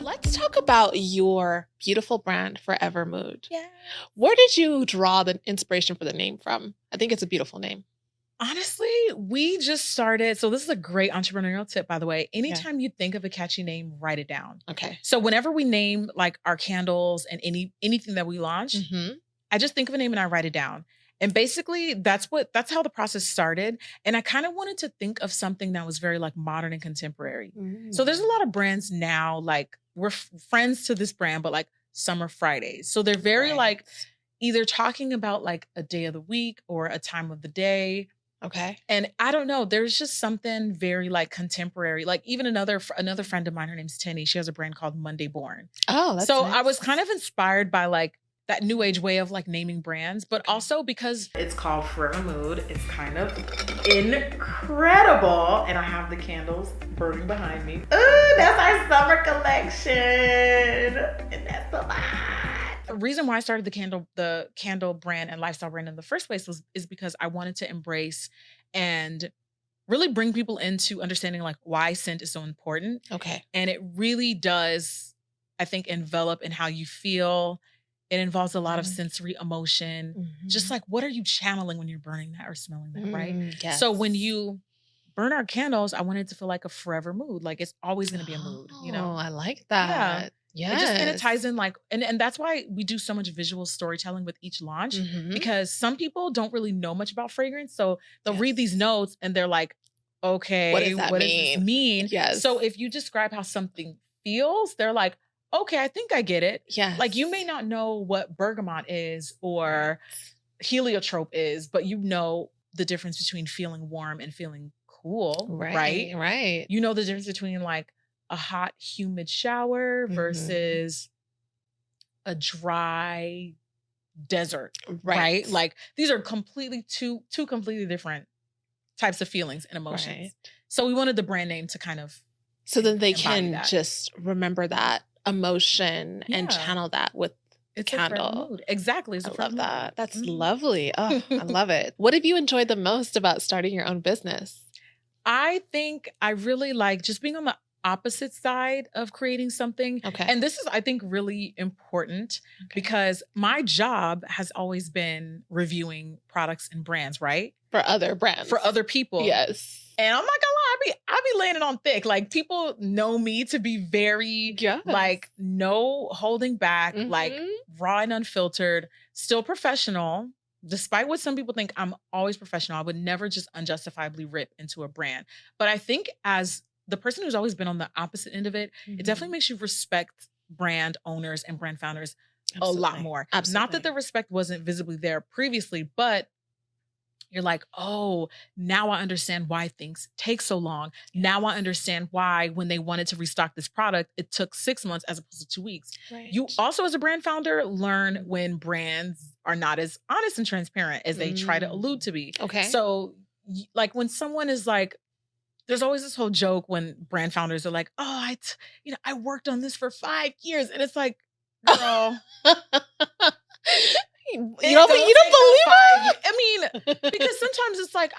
Let's talk about your beautiful brand, Forvr Mood. Yeah. Where did you draw the inspiration for the name from? I think it's a beautiful name. Honestly, we just started. So this is a great entrepreneurial tip, by the way. Anytime you think of a catchy name, write it down. Okay. So whenever we name like our candles and anything that we launch, I just think of a name and I write it down. And basically that's how the process started. And I kind of wanted to think of something that was very like modern and contemporary. So there's a lot of brands now, like we're friends to this brand, but like Summer Fridays. So they're very like either talking about like a day of the week or a time of the day. Okay. And I don't know, there's just something very like contemporary. Like even another friend of mine, her name's Tenny. She has a brand called Monday Born. Oh, that's so nice. I was kind of inspired by like that new age way of like naming brands, but also because it's called Forvr Mood. It's kind of incredible. And I have the candles burning behind me. Ooh, that's our summer collection. And that's a lot. The reason why I started the candle brand and lifestyle brand in the first place is because I wanted to embrace and really bring people into understanding like why scent is so important. Okay. And it really does, I think, envelop in how you feel. It involves a lot of sensory emotion. Just like, what are you channeling when you're burning that or smelling that, right? Yes. So when you burn our candles, I wanted it to feel like a forever mood. Like it's always going to be a mood, you know? Oh, I like that. Yeah. It just kind of ties in like, and that's why we do so much visual storytelling with each launch, because some people don't really know much about fragrance. So they'll read these notes and they're like, okay, what does this mean? Yes. So if you describe how something feels, they're like, okay, I think I get it. Yeah. Like you may not know what bergamot is or heliotrope is, but you know the difference between feeling warm and feeling cool, right? Right. You know the difference between like a hot, humid shower versus a dry desert, right? Like these are completely two completely different types of feelings and emotions. Right. So we wanted the brand name to kind of so then they can just remember that emotion and channel that with the candle. Exactly. I love that. That's lovely. Oh, I love it. What have you enjoyed the most about starting your own business? I think I really like just being on the opposite side of creating something. Okay. And this is, I think, really important because my job has always been reviewing products and brands, right? For other brands. For other people. Yes. And I'm not gonna lie, I be laying it on thick. Like people know me to be very like no holding back, like raw and unfiltered, still professional. Despite what some people think, I'm always professional. I would never just unjustifiably rip into a brand. But I think as the person who's always been on the opposite end of it, it definitely makes you respect brand owners and brand founders a lot more. Absolutely. Not that the respect wasn't visibly there previously, but you're like, oh, now I understand why things take so long. Now I understand why when they wanted to restock this product, it took 6 months as opposed to 2 weeks. Right. You also, as a brand founder, learn when brands are not as honest and transparent as they try to allude to be. Okay. So like when someone is like, there's always this whole joke when brand founders are like, oh, I worked on this for 5 years. And it's like, girl. You don't believe it? I mean, because sometimes it's like,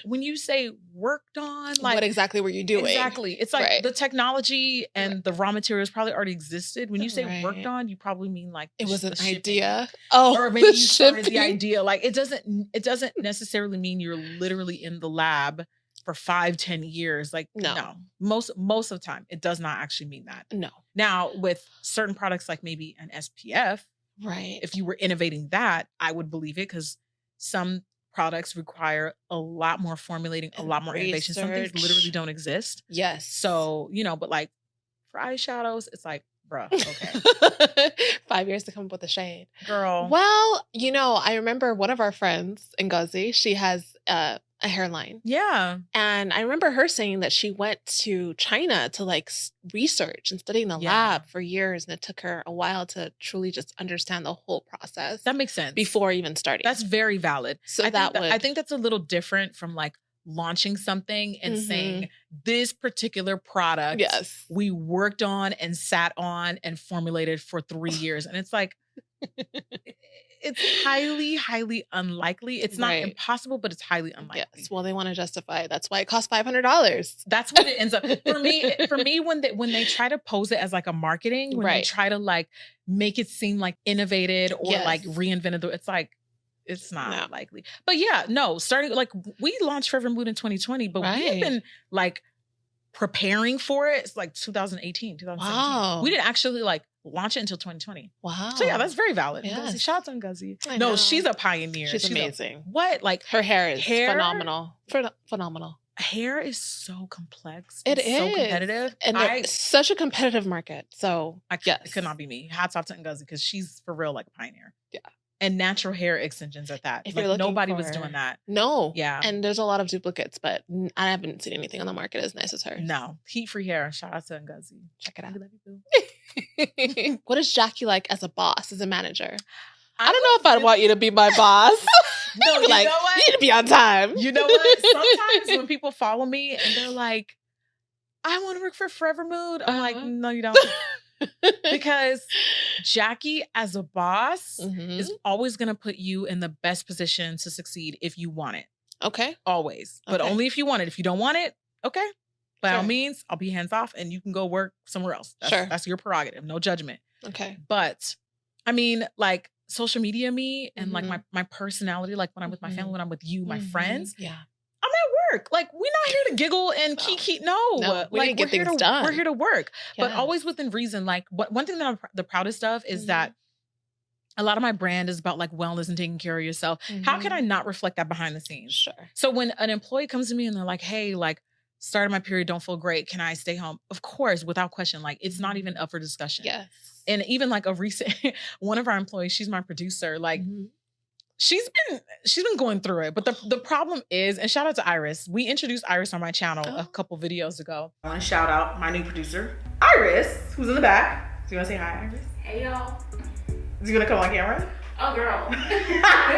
when you say worked on, like what exactly were you doing? Exactly. It's like the technology and the raw materials probably already existed. When you say worked on, you probably mean like it was an shipping. idea. Oh, or maybe you started the idea. Like it doesn't necessarily mean you're literally in the lab for 5-10 years. Like no. Most of the time, it does not actually mean that. No. Now with certain products like maybe an SPF. Right. If you were innovating that, I would believe it because some products require a lot more formulating, a lot more innovation. Some things literally don't exist. Yes. So, but like for eyeshadows, it's like, bruh, okay. 5 years to come up with a shade. Girl. Well, I remember one of our friends, Ngozi, she has a hairline. Yeah. And I remember her saying that she went to China to like research and study in the lab for years. And it took her a while to truly just understand the whole process. That makes sense. Before even starting. That's very valid. So I think that's a little different from like launching something and saying this particular product we worked on and sat on and formulated for 3 years. And it's like, it's highly, highly unlikely. It's not impossible, but it's highly unlikely. Yes. Well, they want to justify it. That's why it costs $500. That's what it ends up. For me, when they try to pose it as like a marketing, when they try to like make it seem like innovated or like reinvented, it's like, it's not likely. But yeah, no, starting like we launched Forvr Mood in 2020, but we've been like preparing for it. It's like 2018, 2017. Wow. We didn't actually like launch it until 2020. Wow. So yeah, that's very valid. Yes. Shout out to Ngozi. No, she's a pioneer. She's amazing. What? Like her hair is phenomenal. Phenomenal. Hair is so complex. It is. So competitive. And it's such a competitive market. So it could not be me. Hats off to Ngozi because she's for real like a pioneer. Yeah. And natural hair extensions at that. If like nobody was doing that. No. Yeah. And there's a lot of duplicates, but I haven't seen anything on the market as nice as hers. No. Heat-free hair. Shout out to Ngozi. Check it out. What is Jackie like as a boss, as a manager? I don't know if I'd want you to be my boss. No, you like, know what? You need to be on time. You know what? Sometimes when people follow me and they're like, I want to work for Forvr Mood. I'm like, no, you don't. Because Jackie as a boss is always going to put you in the best position to succeed if you want it. Okay. Always. But only if you want it. If you don't want it, okay. By all means, I'll be hands off and you can go work somewhere else. That's your prerogative. No judgment. Okay. But I mean, like social media me and like my personality, like when I'm with my family, when I'm with you, my friends. Yeah. I'm at work. Like, we're not here to giggle and kiki. No, we need to get things done. We're here to work, but always within reason. Like, one thing that I'm the proudest of is that a lot of my brand is about like wellness and taking care of yourself. How can I not reflect that behind the scenes? Sure. So when an employee comes to me and they're like, hey, like, started my period, don't feel great. Can I stay home? Of course, without question. Like, it's not even up for discussion. Yes. And even like a recent, one of our employees, she's my producer, like, she's been going through it. But the problem is, and shout out to Iris. We introduced Iris on my channel a couple videos ago. I want to shout out my new producer, Iris, who's in the back. Do you want to say hi, Iris? Hey, y'all. Is you going to come on camera? Oh, girl.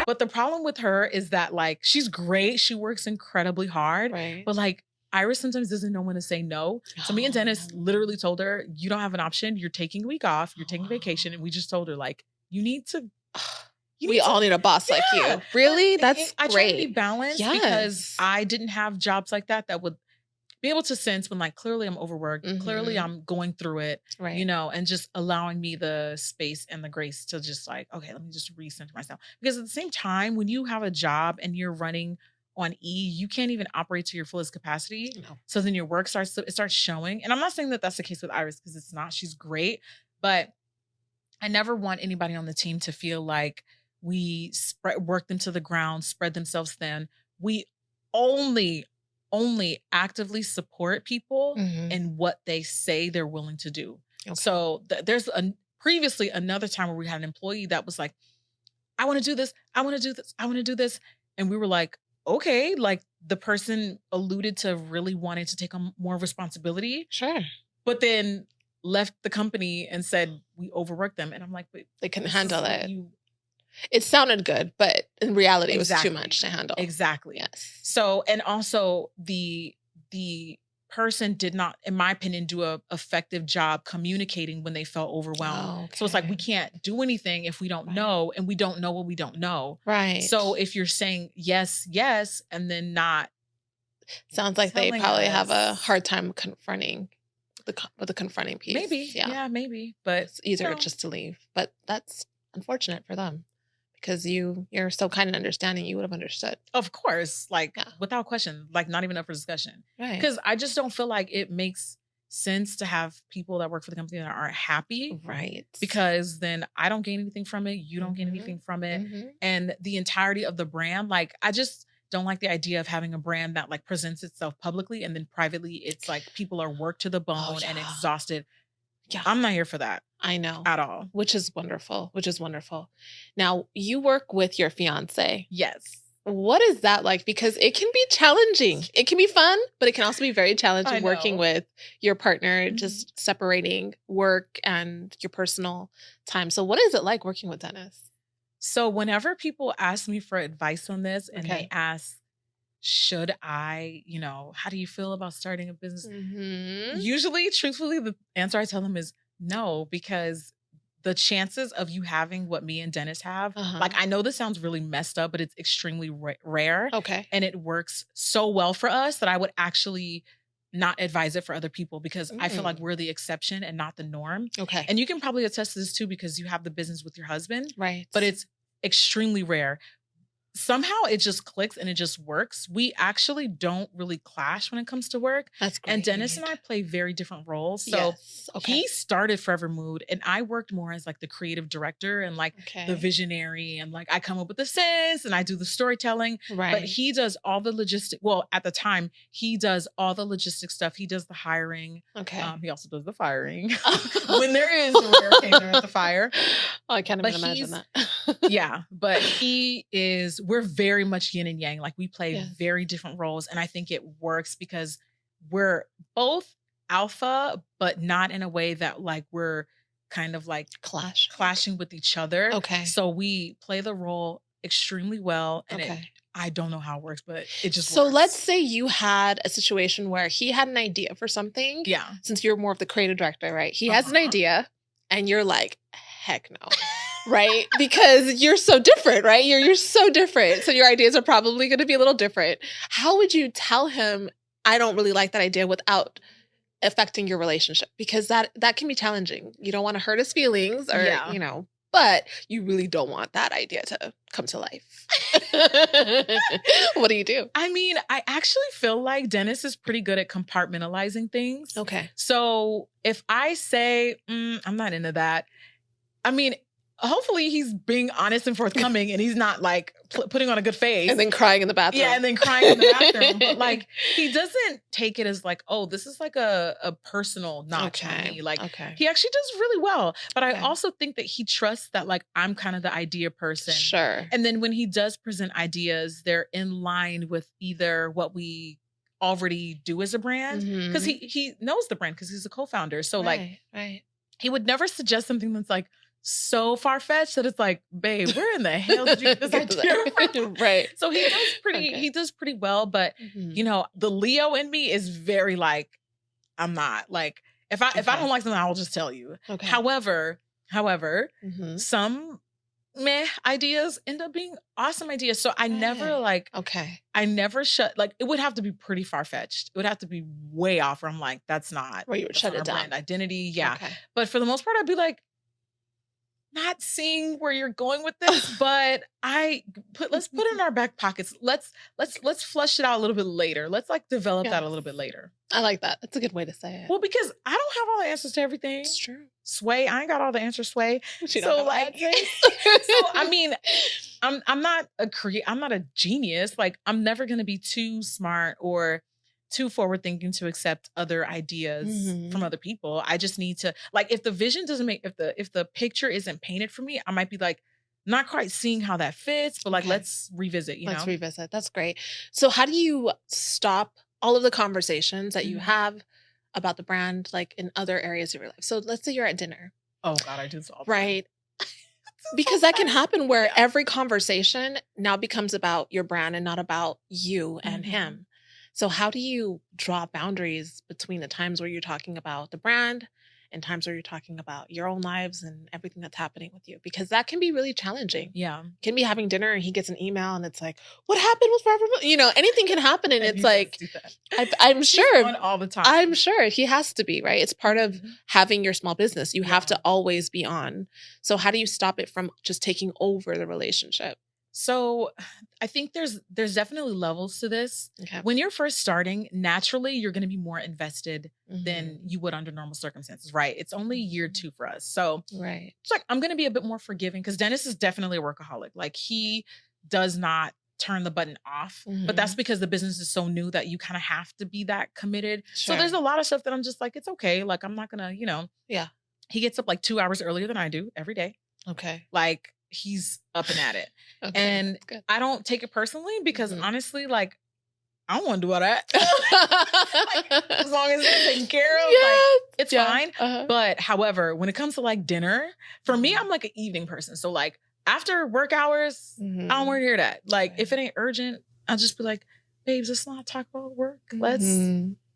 But the problem with her is that like, she's great. She works incredibly hard. Right. But like, Iris sometimes doesn't know when to say no. So me and Dennis literally told her, you don't have an option. You're taking a week off. You're taking vacation. And we just told her like, you need to... We all need a boss like you. Really? That's great. I try to be balanced because I didn't have jobs like that would be able to sense when like clearly I'm overworked, clearly I'm going through it, you know, and just allowing me the space and the grace to just like, okay, let me just recenter myself. Because at the same time, when you have a job and you're running on E, you can't even operate to your fullest capacity. No. So then your work starts showing. And I'm not saying that that's the case with Iris because it's not. She's great, but I never want anybody on the team to feel like we work them to the ground, spread themselves thin. We only actively support people in what they say they're willing to do. Okay. So there's previously another time where we had an employee that was like, I want to do this. I want to do this. I want to do this. And we were like, okay, like the person alluded to really wanting to take on more responsibility. Sure. But then left the company and said, we overworked them. And I'm like, but they couldn't handle it. It sounded good, but in reality, it was too much to handle. Exactly. Yes. So, and also the person did not, in my opinion, do a effective job communicating when they felt overwhelmed. Oh, okay. So it's like, we can't do anything if we don't know, and we don't know what we don't know. Right. So if you're saying yes, and then not. Sounds like they probably have a hard time confronting the confronting piece. Maybe. Yeah, maybe. But it's easier just to leave. But that's unfortunate for them. Because you're so kind and understanding, you would have understood. Of course, like without question, like not even up for discussion. Right. Because I just don't feel like it makes sense to have people that work for the company that aren't happy. Right. Because then I don't gain anything from it. You don't gain anything from it. And the entirety of the brand, like I just don't like the idea of having a brand that like presents itself publicly and then privately it's like people are worked to the bone and exhausted. Yeah. I'm not here for that. I know. At all. Which is wonderful. Now, you work with your fiance. Yes. What is that like? Because it can be challenging. It can be fun, but it can also be very challenging working with your partner, just separating work and your personal time. So what is it like working with Dennis? So whenever people ask me for advice on this and they ask, should I, how do you feel about starting a business? Usually, truthfully, the answer I tell them is no, because the chances of you having what me and Dennis have, like, I know this sounds really messed up, but it's extremely rare. Okay. And it works so well for us that I would actually not advise it for other people, because I feel like we're the exception and not the norm. Okay. And you can probably attest to this too, because you have the business with your husband. Right. But it's extremely rare. Somehow it just clicks and it just works. We actually don't really clash when it comes to work. That's great. And Dennis and I play very different roles. So he started Forvr Mood, and I worked more as like the creative director and like the visionary, and like I come up with the sense and I do the storytelling. Right. But he does all the logistic. Well, at the time, he does all the logistic stuff. He does the hiring. Okay. He also does the firing when there is a rare occasion at the fire. Oh, I can't even imagine that. Yeah, but we're very much yin and yang. Like, we play very different roles. And I think it works because we're both alpha, but not in a way that like we're kind of like clashing with each other. Okay. So we play the role extremely well. And I don't know how it works, but it just So works. let's say you had a situation where he had an idea for something. Yeah. Since you're more of the creative director, right? He has an idea and you're like, heck no. Right? Because you're so different, right? You're so different. So your ideas are probably going to be a little different. How would you tell him, I don't really like that idea, without affecting your relationship? Because that can be challenging. You don't want to hurt his feelings or, but you really don't want that idea to come to life. What do you do? I mean, I actually feel like Dennis is pretty good at compartmentalizing things. Okay. So if I say, I'm not into that, I mean, hopefully he's being honest and forthcoming and he's not like putting on a good face. And then crying in the bathroom. Yeah, and then crying in the bathroom. But like, he doesn't take it as like, oh, this is like a personal notch on me. Like, he actually does really well. But I also think that he trusts that like I'm kind of the idea person. Sure. And then when he does present ideas, they're in line with either what we already do as a brand. Because he knows the brand because he's a co-founder. So he would never suggest something that's like so far-fetched that it's like, babe, where in the hell did you get this idea from? Right. So he does pretty well, but the Leo in me is very like, I'm not like, if I don't like something, I will just tell you. Okay. However, some meh ideas end up being awesome ideas. So I never like, I never shut, like, it would have to be pretty far-fetched. It would have to be way off where I'm like, that's not where you would shut it down. Brand identity. Yeah. Okay. But for the most part, I'd be like, not seeing where you're going with this, but let's put it in our back pockets. Let's flush it out a little bit later. Let's like develop that a little bit later. I like that. That's a good way to say it. Well, because I don't have all the answers to everything. It's true. Sway, I ain't got all the answers, Sway. So like, so I mean, I'm not a genius. Like, I'm never gonna be too smart or too forward thinking to accept other ideas from other people. I just need to, like, if the vision doesn't make, if the picture isn't painted for me, I might be like, not quite seeing how that fits, but like, let's revisit, Let's revisit. That's great. So how do you stop all of the conversations that you have about the brand, like in other areas of your life? So let's say you're at dinner. Oh God, I do this all the time. Right. Because that can happen where every conversation now becomes about your brand and not about you and him. So how do you draw boundaries between the times where you're talking about the brand and times where you're talking about your own lives and everything that's happening with you? Because that can be really challenging. Yeah. Can be having dinner and he gets an email and it's like, what happened with Forvr Mood? Anything can happen. And it's like, I'm sure. On all the time. I'm sure he has to be, right? It's part of having your small business. You have to always be on. So how do you stop it from just taking over the relationship? So I think there's definitely levels to this. Okay. When you're first starting, naturally, you're going to be more invested than you would under normal circumstances, right? It's only year 2 for us. So it's like, I'm going to be a bit more forgiving because Dennis is definitely a workaholic. Like, he does not turn the button off, but that's because the business is so new that you kind of have to be that committed. Sure. So there's a lot of stuff that I'm just like, it's okay. Like, I'm not going to, he gets up like 2 hours earlier than I do every day. Okay. Like, he's up and at it. And I don't take it personally because honestly, like, I don't want to do all that. Like, as long as it's taken care of, like, it's fine. But however, when it comes to like dinner, for me, I'm like an evening person. So like after work hours, I don't want to hear that. Like, if it ain't urgent, I'll just be like, babes, let's not talk about work.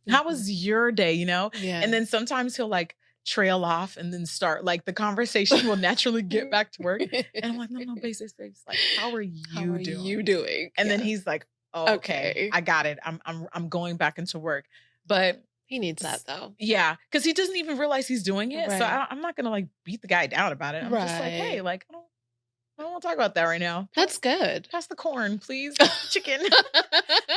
How was your day, you know? Yeah. And then sometimes he'll like trail off and then start like the conversation will naturally get back to work. And I'm like, no, babes, like, how are you doing? And then he's like, oh, okay, I got it. I'm going back into work. But he needs that though. Yeah. Cause he doesn't even realize he's doing it. Right. So I'm not going to like beat the guy down about it. I'm just like, hey, like, I don't want to talk about that right now. That's good. Pass the corn, please. Chicken.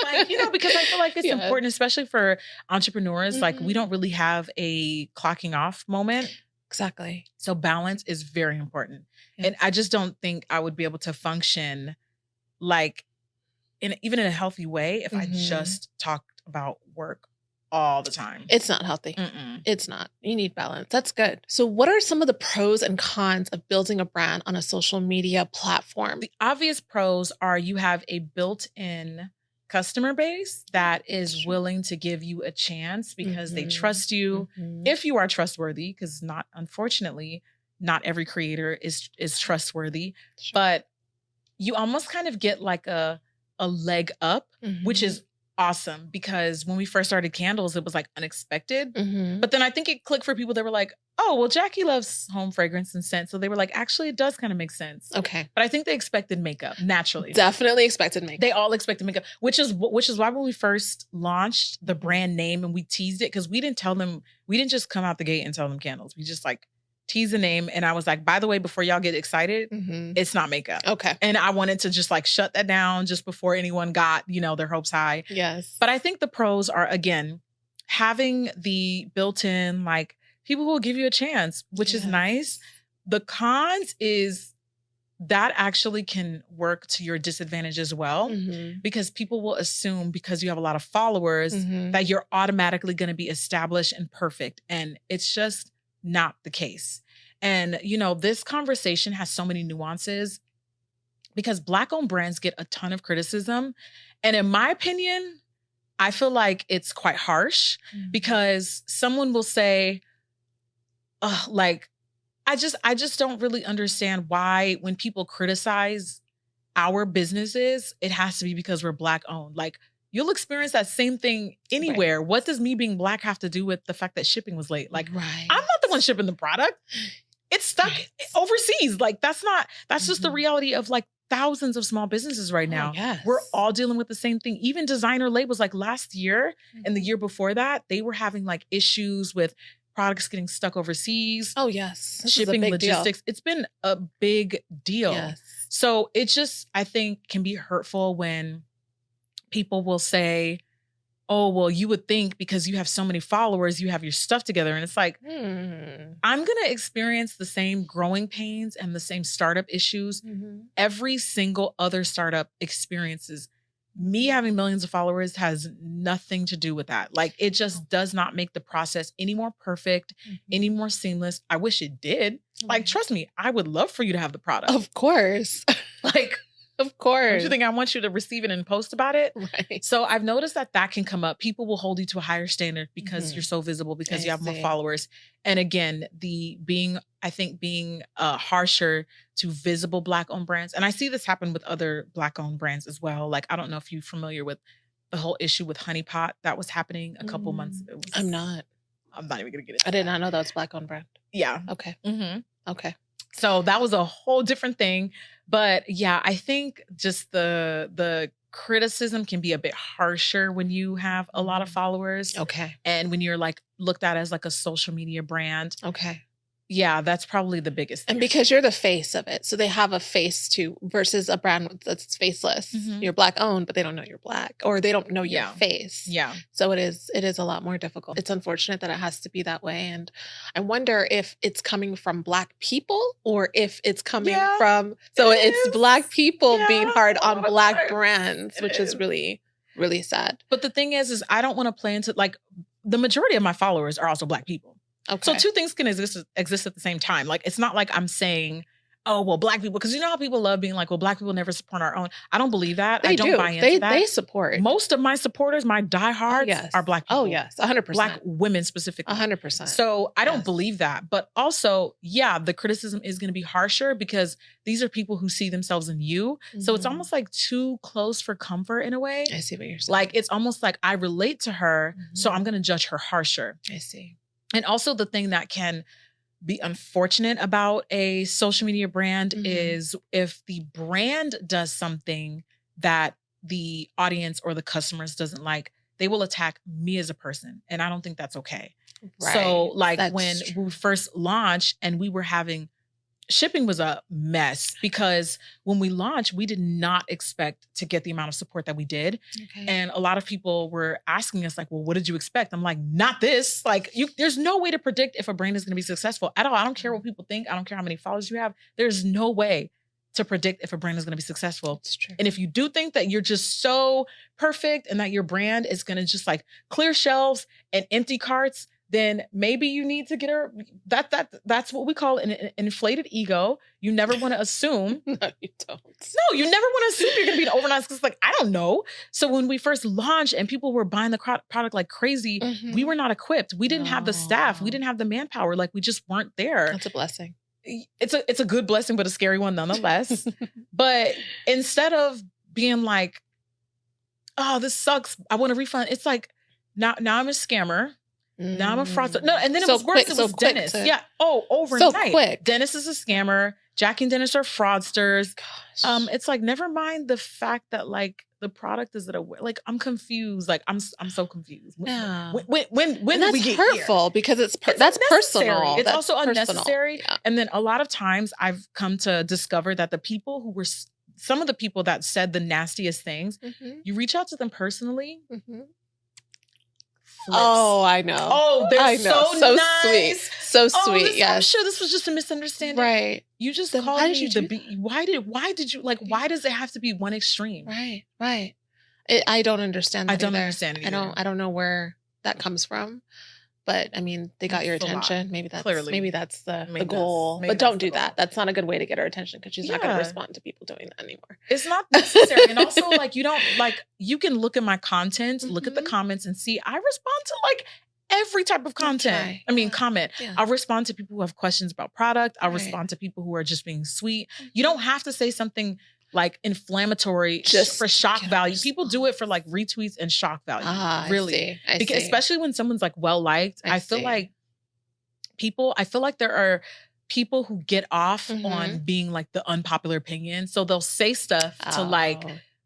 Like, you know, because I feel like it's important, especially for entrepreneurs. Like we don't really have a clocking off moment. Exactly. So balance is very important. Yes. And I just don't think I would be able to function like even in a healthy way if I just talked about work all the time. It's not healthy. It's not. You need balance. That's good. So what are some of the pros and cons of building a brand on a social media platform? The obvious pros are you have a built-in customer base that is willing to give you a chance because they trust you if you are trustworthy, because unfortunately, not every creator is trustworthy, but you almost kind of get like a leg up, which is awesome, because when we first started candles, it was like unexpected. But then I think it clicked for people that were like, oh, well, Jackie loves home fragrance and scent. So they were like, actually, it does kind of make sense. Okay. But I think they expected makeup naturally. Definitely expected makeup. They all expected makeup, which is why when we first launched the brand name and we teased it, because we didn't just come out the gate and tell them candles. We just like tease the name. And I was like, by the way, before y'all get excited, it's not makeup. Okay. And I wanted to just like shut that down just before anyone got, their hopes high. Yes. But I think the pros are, again, having the built-in, like people who will give you a chance, which is nice. The cons is that actually can work to your disadvantage as well, because people will assume because you have a lot of followers that you're automatically going to be established and perfect. And it's just not the case. And, this conversation has so many nuances because Black-owned brands get a ton of criticism. And in my opinion, I feel like it's quite harsh because someone will say, I just don't really understand why when people criticize our businesses, it has to be because we're Black-owned. Like, you'll experience that same thing anywhere. Right. What does me being Black have to do with the fact that shipping was late? Like, I'm not the one shipping the product. It's stuck overseas. Like, that's just the reality of like thousands of small businesses right now. Yes. We're all dealing with the same thing. Even designer labels, like last year and the year before that, they were having like issues with products getting stuck overseas. Oh, yes. Shipping, logistics. Deal. It's been a big deal. Yes. So it just, I think, can be hurtful when people will say, oh, well, you would think because you have so many followers, you have your stuff together. And it's like, I'm going to experience the same growing pains and the same startup issues every single other startup experiences. Me having millions of followers has nothing to do with that. Like, it just does not make the process any more perfect, any more seamless. I wish it did. Like, trust me, I would love for you to have the product. Of course. Like, of course. Don't you think I want you to receive it and post about it? Right. So I've noticed that can come up. People will hold you to a higher standard because you're so visible, because you have more followers. And again, being harsher to visible Black-owned brands. And I see this happen with other Black-owned brands as well. Like, I don't know if you're familiar with the whole issue with Honey Pot that was happening a couple months ago. I'm not even going to get into I did not know that was Black-owned brand. Yeah. Okay. Okay. So that was a whole different thing. But yeah, I think just the criticism can be a bit harsher when you have a lot of followers. Okay. And when you're like looked at as like a social media brand. Okay. Yeah, that's probably the biggest thing. And because you're the face of it. So they have a face too, versus a brand that's faceless. You're Black-owned, but they don't know you're Black, or they don't know your face. Yeah. So it is a lot more difficult. It's unfortunate that it has to be that way. And I wonder if it's coming from Black people or if it's coming from, it's Black people being hard on Black brands, which is really, really sad. But the thing is I don't want to play into, like, the majority of my followers are also Black people. Okay. So two things can exist at the same time. Like, it's not like I'm saying oh, well, Black people, because you know how people love being like, well, Black people never support our own. I don't believe that. I don't buy into that. They support. Most of my supporters, my diehards, are Black people. Oh, yes. 100%. Black women specifically. 100%. So I don't believe that. But also, yeah, the criticism is going to be harsher because these are people who see themselves in you. Mm-hmm. So it's almost like too close for comfort in a way. I see what you're saying. Like, it's almost like I relate to her, so I'm going to judge her harsher. I see. And also the thing that can be unfortunate about a social media brand is if the brand does something that the audience or the customers doesn't like, they will attack me as a person. And I don't think that's okay. Right. So like when we first launched and we were having shipping was a mess because when we launched, we did not expect to get the amount of support that we did. Okay. And a lot of people were asking us like, well, what did you expect? I'm like, not this. Like there's no way to predict if a brand is going to be successful at all. I don't care what people think. I don't care how many followers you have. There's no way to predict if a brand is going to be successful. It's true. And if you do think that you're just so perfect and that your brand is going to just like clear shelves and empty carts, then maybe you need to get her. That's what we call an inflated ego. You never want to assume. No, you don't. No, you never want to assume you're going to be an overnight success. Like, I don't know. So when we first launched and people were buying the product like crazy, we were not equipped. We didn't have the staff. We didn't have the manpower. Like, we just weren't there. That's a blessing. It's a good blessing, but a scary one nonetheless. But instead of being like, oh, this sucks, I want a refund. It's like, now I'm a scammer. Now I'm a fraudster. No, and then it was worse. It was Dennis. Yeah. Oh, overnight. So quick. Dennis is a scammer. Jackie and Dennis are fraudsters. Gosh. It's like, never mind the fact that like the product is like, I'm confused. Like I'm so confused. Yeah. When did we get hurtful here? Because that's personal. It's that's also unnecessary. Yeah. And then a lot of times I've come to discover that the people who were some of the people that said the nastiest things, you reach out to them personally. Oh, I know. Oh, they're so nice. Sweet. So sweet. Yes. I'm sure this was just a misunderstanding. Right. You just called me why did you like, why does it have to be one extreme? Right. Right. I don't understand that. I don't understand it either. I don't know where that comes from. But I mean, they got your attention. Maybe that's the goal. But don't do that. That's not a good way to get her attention because she's not going to respond to people doing that anymore. It's not necessary. And also, like, you don't you can look at my content, look at the comments, and see I respond to like every type of content. Comment. Yeah. I'll respond to people who have questions about product. I'll respond to people who are just being sweet. You don't have to say something like inflammatory just for shock value. People do it for like retweets and shock value. Really. I see. Especially when someone's like well liked. I feel like there are people who get off on being like the unpopular opinion. So they'll say stuff to like,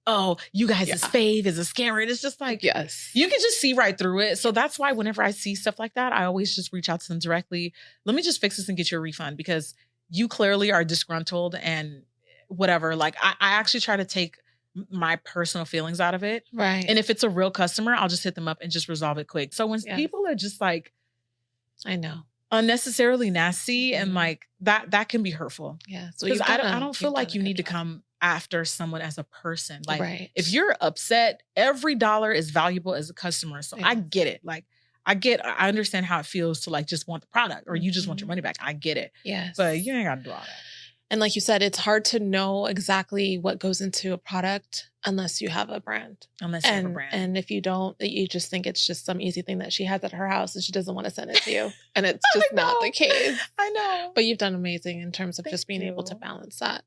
oh, you guys' fave is a scammer. And it's just like, yes, you can just see right through it. So that's why whenever I see stuff like that, I always just reach out to them directly. Let me just fix this and get you a refund because you clearly are disgruntled and whatever. Like I actually try to take my personal feelings out of it. Right. And if it's a real customer, I'll just hit them up and just resolve it quick. So when people are just like, I know, unnecessarily nasty and like that can be hurtful. Yeah. So because I don't feel like you need to come after someone as a person. Like if you're upset, every dollar is valuable as a customer. So I get it. Like I understand how it feels to like just want the product or you just want your money back. I get it. Yes. But you ain't got to do all that. And like you said, it's hard to know exactly what goes into a product unless you have a brand. And if you don't, you just think it's just some easy thing that she has at her house and she doesn't want to send it to you. And it's just not the case. I know. But you've done amazing in terms of just being able to balance that.